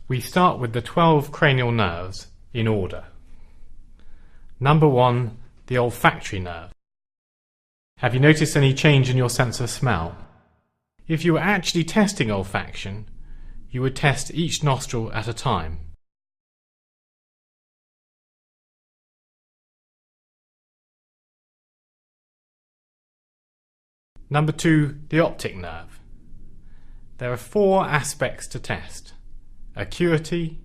We start with the 12 cranial nerves in order. Number 1, the olfactory nerve. Have you noticed any change in your sense of smell? If you were actually testing olfaction, you would test each nostril at a time. Number 2, the optic nerve. There are 4 aspects to test: acuity,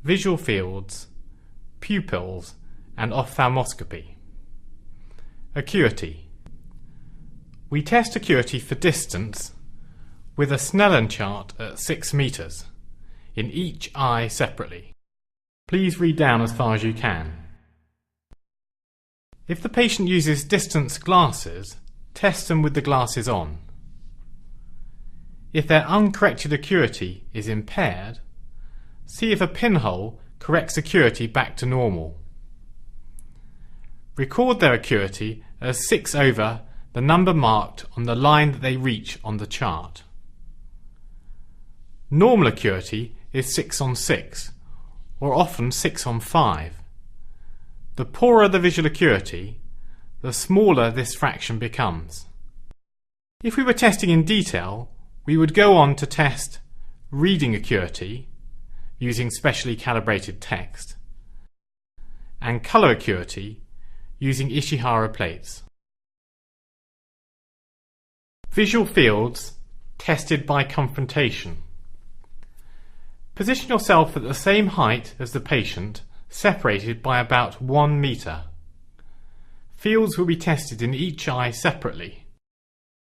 visual fields, pupils, and ophthalmoscopy. Acuity. We test acuity for distance with a Snellen chart at 6 meters, in each eye separately. Please read down as far as you can. If the patient uses distance glasses, test them with the glasses on. If their uncorrected acuity is impaired, see if a pinhole corrects acuity back to normal. Record their acuity as 6 over the number marked on the line that they reach on the chart. Normal acuity is 6 on 6, or often 6 on 5. The poorer the visual acuity, the smaller this fraction becomes. If we were testing in detail, we would go on to test reading acuity using specially calibrated text and colour acuity using Ishihara plates. Visual fields tested by confrontation. Position yourself at the same height as the patient, separated by about 1 metre. Fields will be tested in each eye separately.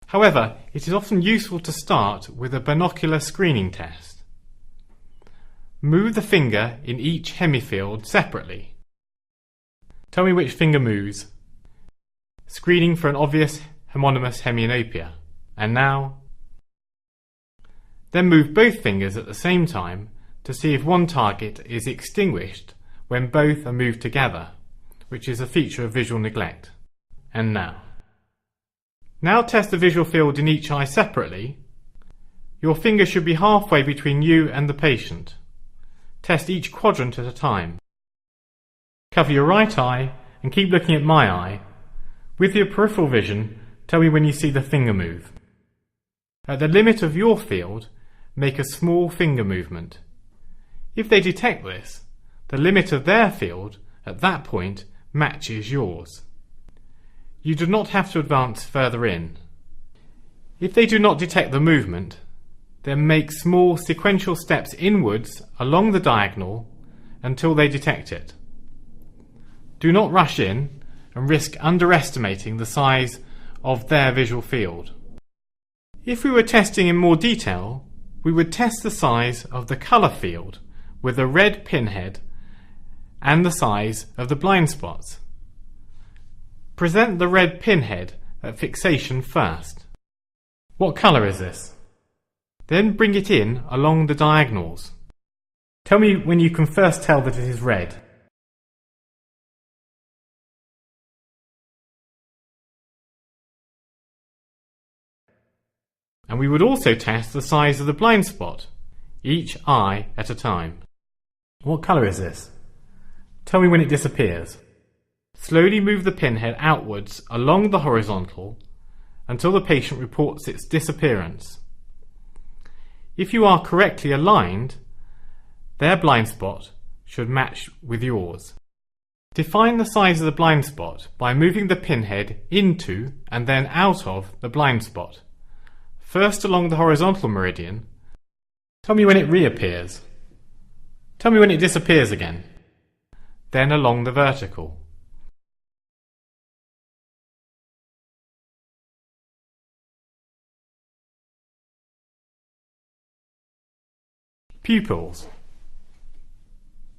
However, it is often useful to start with a binocular screening test. Move the finger in each hemifield separately. Tell me which finger moves. Screening for an obvious homonymous hemianopia. And now? Then move both fingers at the same time to see if one target is extinguished when both are moved together, which is a feature of visual neglect. And now? Now test the visual field in each eye separately. Your finger should be halfway between you and the patient. Test each quadrant at a time. Cover your right eye and keep looking at my eye. With your peripheral vision, tell me when you see the finger move. At the limit of your field, make a small finger movement. If they detect this, the limit of their field at that point matches yours. You do not have to advance further in. If they do not detect the movement, then make small sequential steps inwards along the diagonal until they detect it. Do not rush in and risk underestimating the size of their visual field. If we were testing in more detail, we would test the size of the colour field with a red pinhead and the size of the blind spots. Present the red pinhead at fixation first. What colour is this? Then bring it in along the diagonals. Tell me when you can first tell that it is red. And we would also test the size of the blind spot, each eye at a time. What colour is this? Tell me when it disappears. Slowly move the pinhead outwards along the horizontal until the patient reports its disappearance. If you are correctly aligned, their blind spot should match with yours. Define the size of the blind spot by moving the pinhead into and then out of the blind spot. First along the horizontal meridian. Tell me when it reappears. Tell me when it disappears again. Then along the vertical. Pupils.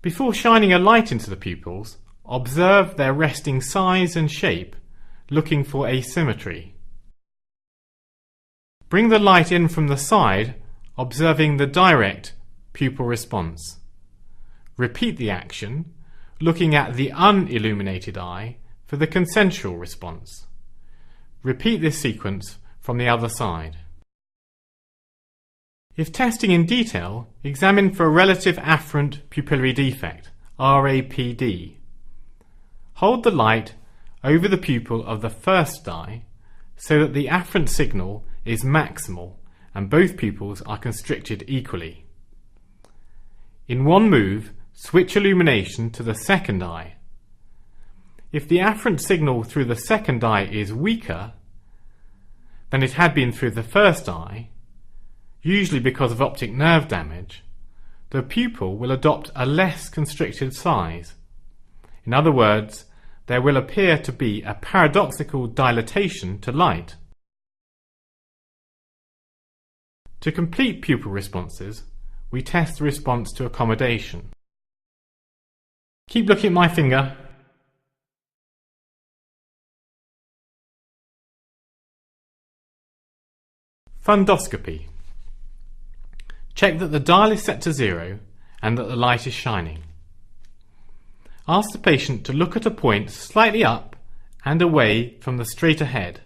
Before shining a light into the pupils, observe their resting size and shape, looking for asymmetry. Bring the light in from the side, observing the direct pupil response. Repeat the action, looking at the unilluminated eye for the consensual response. Repeat this sequence from the other side. If testing in detail, examine for a relative afferent pupillary defect, RAPD. Hold the light over the pupil of the first eye so that the afferent signal is maximal and both pupils are constricted equally. In one move, switch illumination to the second eye. If the afferent signal through the second eye is weaker than it had been through the first eye, usually because of optic nerve damage, the pupil will adopt a less constricted size. In other words, there will appear to be a paradoxical dilatation to light. To complete pupil responses, we test the response to accommodation. Keep looking at my finger. Fundoscopy. Check that the dial is set to 0 and that the light is shining. Ask the patient to look at a point slightly up and away from the straight ahead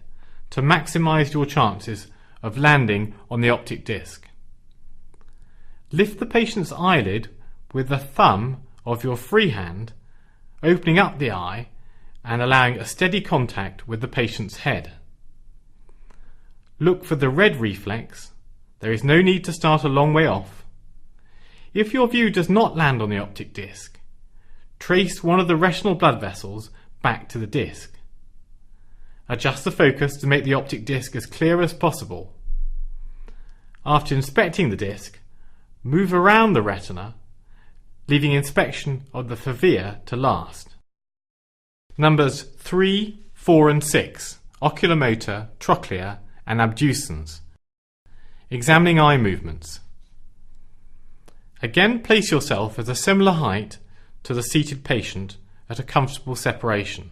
to maximize your chances of landing on the optic disc. Lift the patient's eyelid with the thumb of your free hand, opening up the eye and allowing a steady contact with the patient's head. Look for the red reflex. There is no need to start a long way off. If your view does not land on the optic disc, trace one of the retinal blood vessels back to the disc. Adjust the focus to make the optic disc as clear as possible. After inspecting the disc, move around the retina, leaving inspection of the fovea to last. Numbers 3, 4 and 6, oculomotor, trochlear and abducens. Examining eye movements. Again, place yourself at a similar height to the seated patient at a comfortable separation.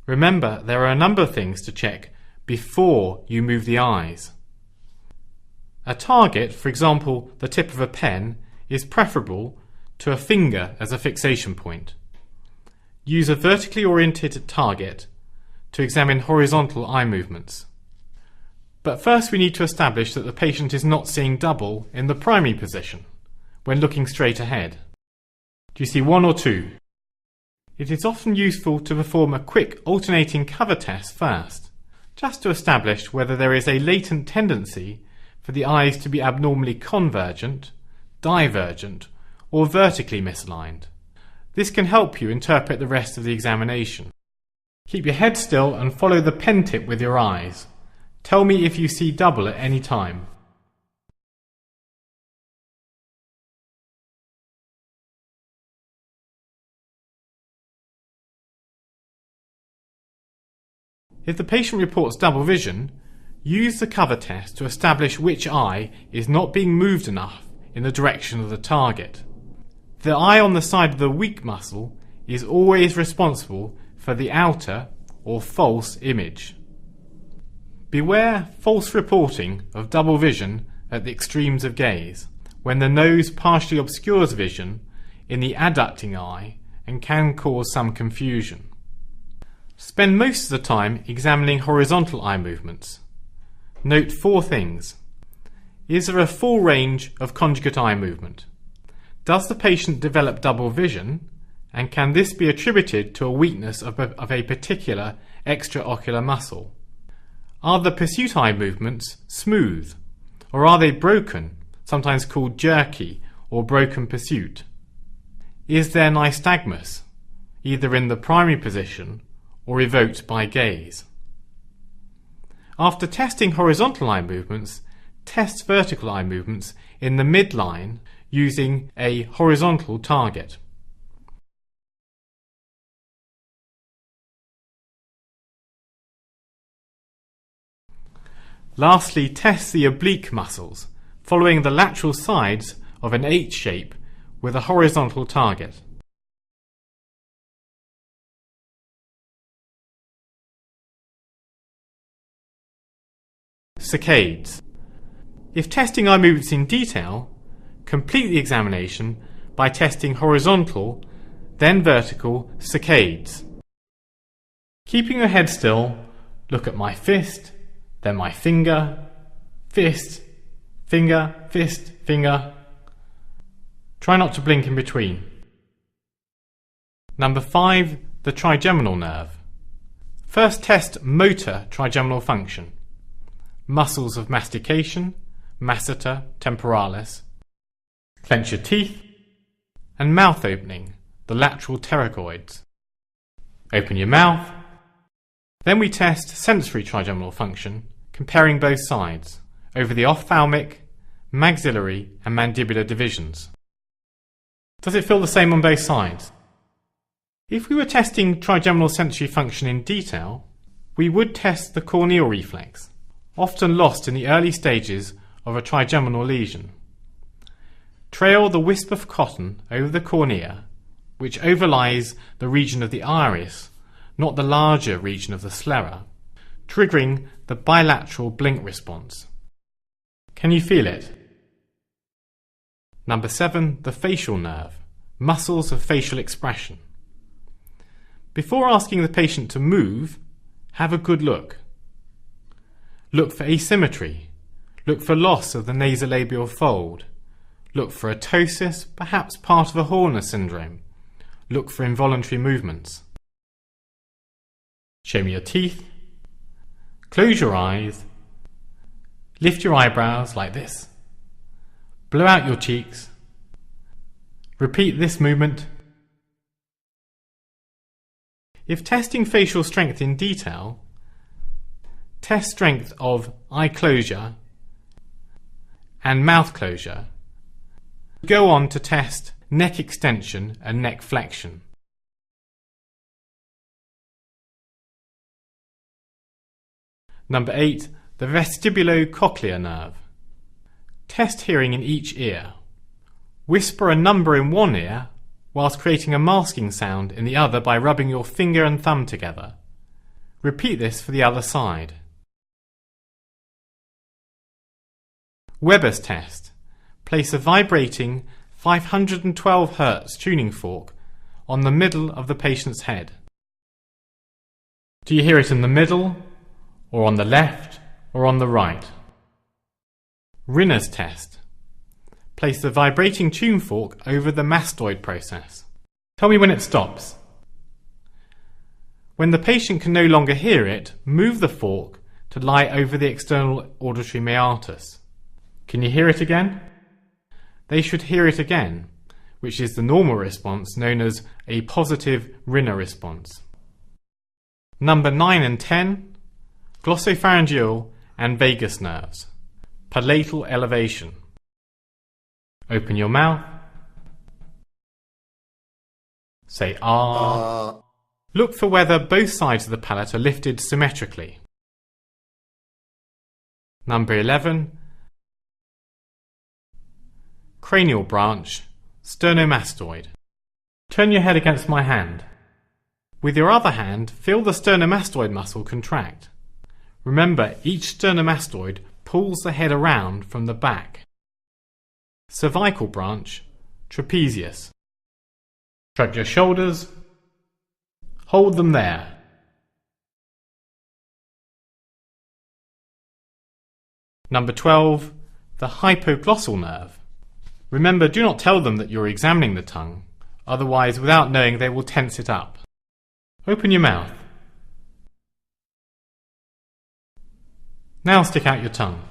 Remember, there are a number of things to check before you move the eyes. A target, for example the tip of a pen, is preferable to a finger as a fixation point. Use a vertically oriented target to examine horizontal eye movements. But first we need to establish that the patient is not seeing double in the primary position when looking straight ahead. Do you see one or two? It is often useful to perform a quick alternating cover test first, just to establish whether there is a latent tendency for the eyes to be abnormally convergent, divergent, or vertically misaligned. This can help you interpret the rest of the examination. Keep your head still and follow the pen tip with your eyes. Tell me if you see double at any time. If the patient reports double vision, use the cover test to establish which eye is not being moved enough in the direction of the target. The eye on the side of the weak muscle is always responsible for the outer or false image. Beware false reporting of double vision at the extremes of gaze, when the nose partially obscures vision in the adducting eye and can cause some confusion. Spend most of the time examining horizontal eye movements. Note 4 things. Is there a full range of conjugate eye movement? Does the patient develop double vision, and can this be attributed to a weakness of a particular extraocular muscle? Are the pursuit eye movements smooth, or are they broken, sometimes called jerky or broken pursuit? Is there nystagmus, either in the primary position or evoked by gaze? After testing horizontal eye movements, test vertical eye movements in the midline using a horizontal target. Lastly, test the oblique muscles, following the lateral sides of an H shape with a horizontal target. Saccades. If testing eye movements in detail, complete the examination by testing horizontal, then vertical saccades. Keeping your head still, look at my fist, then my finger, fist, finger, fist, finger. Try not to blink in between. Number 5, the trigeminal nerve. First test motor trigeminal function. Muscles of mastication, masseter, temporalis. Clench your teeth. And mouth opening, the lateral pterygoids. Open your mouth. Then we test sensory trigeminal function, comparing both sides, over the ophthalmic, maxillary and mandibular divisions. Does it feel the same on both sides? If we were testing trigeminal sensory function in detail, we would test the corneal reflex, often lost in the early stages of a trigeminal lesion. Trail the wisp of cotton over the cornea, which overlies the region of the iris, not the larger region of the sclera, triggering the bilateral blink response. Can you feel it? Number 7, the facial nerve, muscles of facial expression. Before asking the patient to move, have a good look. Look for asymmetry. Look for loss of the nasolabial fold. Look for ptosis, perhaps part of a Horner syndrome. Look for involuntary movements. Show me your teeth. Close your eyes. Lift your eyebrows like this. Blow out your cheeks. Repeat this movement. If testing facial strength in detail, test strength of eye closure and mouth closure. Go on to test neck extension and neck flexion. Number 8, the vestibulocochlear nerve. Test hearing in each ear. Whisper a number in one ear whilst creating a masking sound in the other by rubbing your finger and thumb together. Repeat this for the other side. Weber's test. Place a vibrating 512 Hz tuning fork on the middle of the patient's head. Do you hear it in the middle, or on the left, or on the right? Rinner's test. Place the vibrating tune fork over the mastoid process. Tell me when it stops. When the patient can no longer hear it, move the fork to lie over the external auditory meatus. Can you hear it again? They should hear it again, which is the normal response known as a positive Rinner response. Number 9 and 10, glossopharyngeal and vagus nerves. Palatal elevation. Open your mouth. Say ah. Look for whether both sides of the palate are lifted symmetrically. Number 11, cranial branch, sternomastoid. Turn your head against my hand. With your other hand, feel the sternomastoid muscle contract. Remember, each sternomastoid pulls the head around from the back. Cervical branch, trapezius. Shrug your shoulders. Hold them there. Number 12, the hypoglossal nerve. Remember, do not tell them that you're examining the tongue, otherwise, without knowing, they will tense it up. Open your mouth. Now stick out your tongue.